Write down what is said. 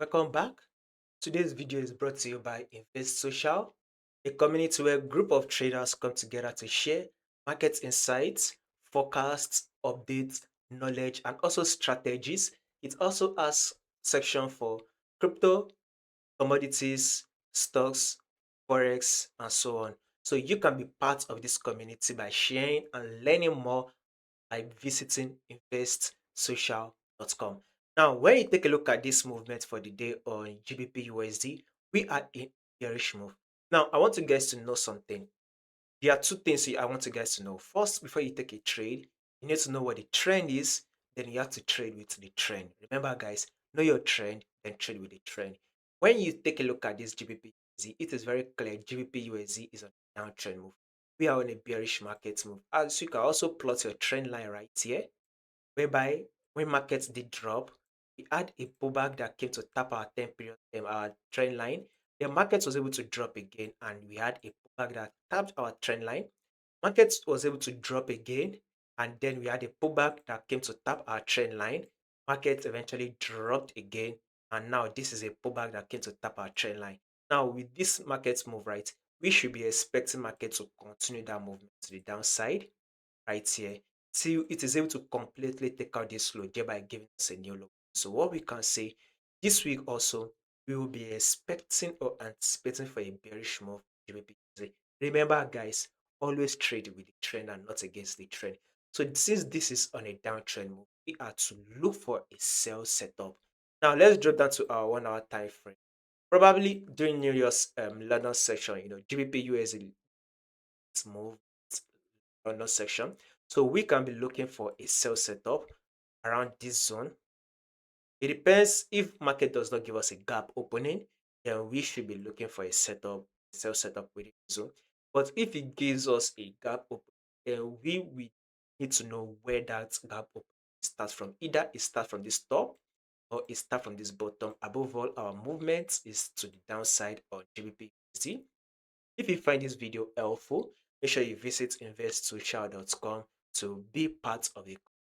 Welcome back. Today's video is brought to you by Invest Social, a community where a group of traders come together to share market insights, forecasts, updates, knowledge, and also strategies. It also has section for crypto, commodities, stocks, forex, and so on. So you can be part of this community by sharing and learning more by visiting investsocial.com. Now, when you take a look at this movement for the day on GBPUSD, we are in bearish move. Now, I want you guys to know something. There are two things I want you guys to know. First, before you take a trade, you need to know what the trend is. Then you have to trade with the trend. Remember, guys, know your trend, then trade with the trend. When you take a look at this GBPUSD, it is very clear GBPUSD is on a downtrend move. We are on a bearish market move. As you can also plot your trend line right here, whereby when markets did drop, we had a pullback that came to tap our 10 period our trend line. The market was able to drop again, and we had a pullback that tapped our trend line. Market was able to drop again, and then we had a pullback that came to tap our trend line. Market eventually dropped again, and now this is a pullback that came to tap our trend line. Now, with this market move, right, we should be expecting market to continue that movement to the downside right here till it is able to completely take out this low, thereby giving us a new low. So what we can say this week also, we will be expecting or anticipating for a bearish move GBP. Remember, guys, always trade with the trend and not against the trend. So since this is on a downtrend move, we are to look for a sell setup. Now let's drop down to our 1 hour time frame. Probably during New Year's London section, GBP move London section. So we can be looking for a sell setup around this zone. It depends if market does not give us a gap opening, then we should be looking for a sell setup within the zone. But if it gives us a gap opening, then we need to know where that gap opening starts from. Either it starts from this top or it starts from this bottom. Above all, our movement is to the downside on GBP. If you find this video helpful, make sure you visit investsocial.com to be part of the